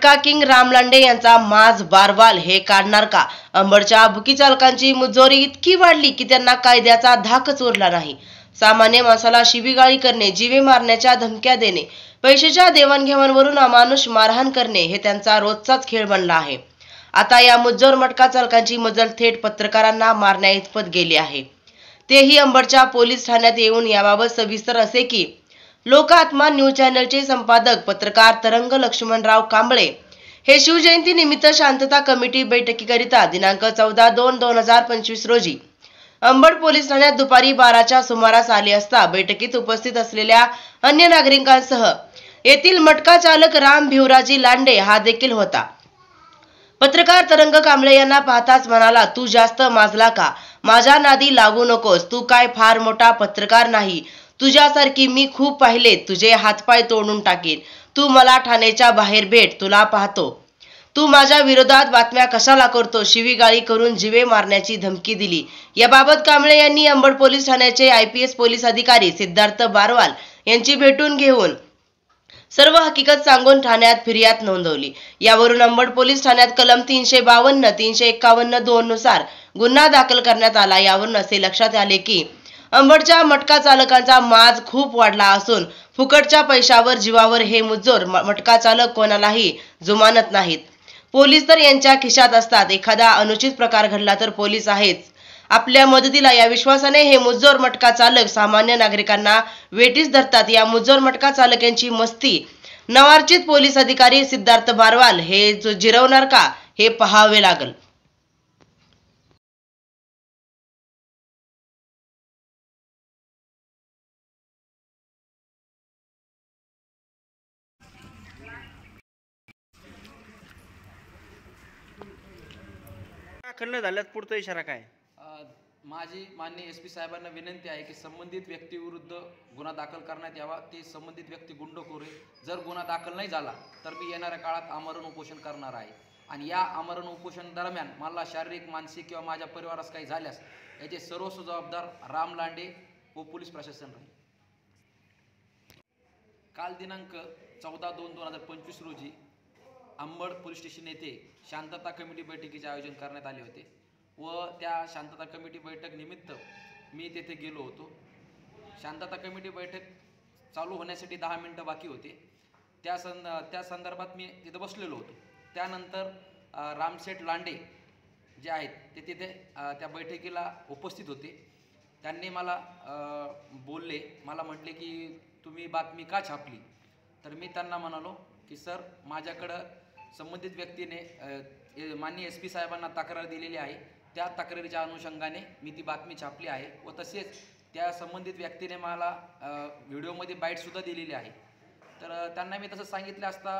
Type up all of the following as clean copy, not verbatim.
मटका किंग राम लांडे यांचा माज बारवाल हे काढणार का? अंबडच्या बुकी चालकांची मुजोरी इतकी वाढली की त्यांना कायद्याचा धाकच उरला नाही. सामान्य माणसाला शिवीगाळी करणे, जीवे मारण्याच्या धमक्या देणे, पैशाच्या देवाणघेवाणवरून अमानुष मारहाण करणे हे त्यांचा रोजचाच खेळ बनला आहे. आता या मुज्जोर मटका चालकांची मजल थेट पत्रकारांना मारण्याइतपत गेली आहे. तेही अंबडच्या पोलीस ठाण्यात येऊन. याबाबत सविस्तर असे की, लोकात्मा न्यूज चॅनलचे संपादक पत्रकार तरंग लक्ष्मणराव कांबळे हे शिवजयंती निमित्त शांतता कमिटी बैठकीकरिता दिनांक 14/2/2025 रोजी अंबड पोलीस ठाण्यात दुपारी 12च्या सुमारास आले असता बैठकीत उपस्थित असलेल्या अन्य नागरिकांसह येथील मटका चालक राम भिवराजी लांडे हा देखील होता. पत्रकार तरंग कांबळे यांना पाहताच म्हणाला, तू जास्त माजला का? माझ्या नादी लागू नकोस. तू काय फार मोठा पत्रकार नाही. तुझ्यासारखी मी खूप पाहिलेत. तुझे हातपाय तोडून टाकीन. तू मला ठाण्याच्या बाहेर भेट, तुला पाहतो. तू माझ्या विरोधात बातम्या कशाला करतो? शिवीगाळी करून जीवे मारण्याची धमकी दिली. याबाबत कांबळे यांनी अंबड पोलीस ठाण्याचे IPS पोलीस अधिकारी सिद्धार्थ बारवाल यांची भेटून घेऊन सर्व हकीकत सांगून ठाण्यात फिर्याद नोंदवली. यावरून अंबड पोलीस ठाण्यात कलम 352, 351(2) नुसार गुन्हा दाखल करण्यात आला. यावरून असे लक्षात आले की अंबडच्या मटका चालकांचा माज खूप वाढला असून फुकटच्या पैशावर जीवावर हे मुज्जोर मटका चालक कोणालाही जुमानत नाहीत. पोलीस तर यांच्या खिशात असतात. एखादा अनुचित प्रकार घडला तर पोलीस आहेच आपल्या मदतीला. या विश्वासाने हे मुज्जोर मटका चालक सामान्य नागरिकांना वेठीस धरतात. या मुज्जोर मटका चालक यांची मस्ती नवार्चित पोलीस अधिकारी सिद्धार्थ बारवाल हे जिरवणार का, हे पाहावे लागल. खंड झाल्यात पुढचा इशारा काय? माझी माननीय SP साहेबांना विनंती आहे की संबंधित व्यक्तीविरुद्ध गुन्हा दाखल करण्यात यावा. ते संबंधित व्यक्ती गुंडखोर आहे. जर गुन्हा दाखल नाही झाला तर मी येणाऱ्या काळात आमरण उपोषण करणार आहे. आणि या आमरण उपोषण दरम्यान मला शारीरिक, मानसिक किंवा माझ्या परिवारास काही झाल्यास याचे सर्वस्व जबाबदार राम लांडे व पोलीस प्रशासन राहील. काल दिनांक 14/2/2025 रोजी अंबड पोलीस स्टेशन येथे शांतता कमिटी बैठकीचे आयोजन करण्यात आले होते व त्या शांतता कमिटी बैठक निमित्त मी तेथे गेलो होतो. शांतता कमिटी बैठक चालू होण्यासाठी 10 मिनिटं बाकी होते. त्या संदर्भात मी तिथे बसलेलो होतो. त्यानंतर रामशेठ लांडे जे आहेत ते तिथे त्या बैठकीला उपस्थित होते. त्यांनी मला बोलले, मला म्हटले की तुम्ही बातमी का छापली? तर मी त्यांना म्हणालो की सर, माझ्याकडं संबंधित व्यक्तीने माननीय SP साहेबांना तक्रार दिलेली आहे. त्या तक्रारीच्या अनुषंगाने मी ती बातमी छापली आहे व तसेच त्या संबंधित व्यक्तीने मला व्हिडिओमध्ये बाईटसुद्धा दिलेली आहे. तर त्यांना मी तसं सांगितलं असता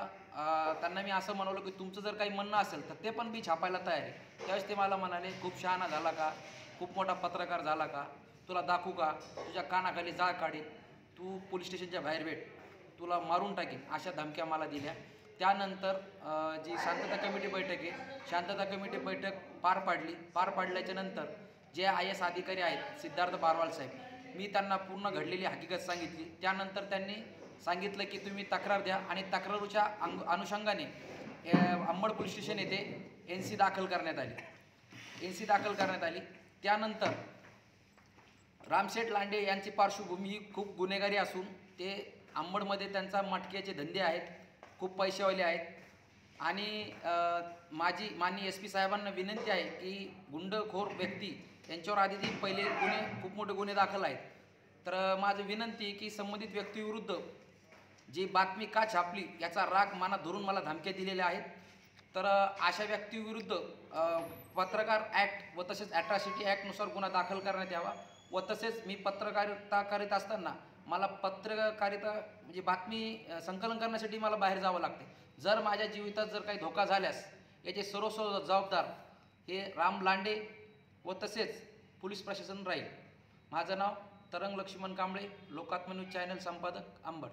त्यांना मी असं म्हणालो की तुमचं जर काही म्हणणं असेल तर ते पण मी छापायला तयार आहे. त्यावेळेस ते मला म्हणाले, खूप शहाणा झाला का? खूप मोठा पत्रकार झाला का? तुला दाखवू का? तुझ्या कानाखाली जाळ काढीन, तू पोलीस स्टेशनच्या बाहेर भेट, तुला मारून टाकीन, अशा धमक्या मला दिल्या. त्यानंतर जी शांतता कमिटी बैठक आहे, शांतता कमिटी बैठक पार पाडल्याच्या नंतर जे IS अधिकारी आहेत सिद्धार्थ बारवाल साहेब, मी त्यांना पूर्ण घडलेली हकीकत सांगितली. त्यानंतर त्यांनी सांगितलं की तुम्ही तक्रार द्या आणि तक्रारीच्या अनुषंगाने अंबड पोलीस स्टेशन येथे NC दाखल करण्यात आली. त्यानंतर रामशेठ लांडे यांची पार्श्वभूमी ही खूप गुन्हेगारी असून ते अंबडमध्ये त्यांचा मटक्याचे धंदे आहेत, खूप पैसेवाले आहेत. आणि माझी माननीय SP साहेबांना विनंती आहे की गुंडखोर व्यक्ती यांच्यावर आधी पहिले खूप मोठे गुन्हे दाखल आहेत. तर माझी विनंती की संबंधित व्यक्तीविरुद्ध जी बातमी का छापली याचा राग मनात धरून मला धमक्या दिलेल्या आहेत. तर अशा व्यक्तीविरुद्ध पत्रकार ॲक्ट व तसेच ॲट्रॉसिटी ॲक्टनुसार गुन्हा दाखल करण्यात यावा. व तसेच मी पत्रकारिता करीत असताना मला पत्रकारिता म्हणजे बातमी संकलन करण्यासाठी मला बाहेर जावं लागते. जर माझ्या जीवितात जर काही धोका झाल्यास याचे सर्वस्व जबाबदार हे राम लांडे व तसेच पोलीस प्रशासन राहील. माझं नाव तरंग लक्ष्मण कांबळे, लोकात्मा न्यूज चॅनल संपादक, अंबड.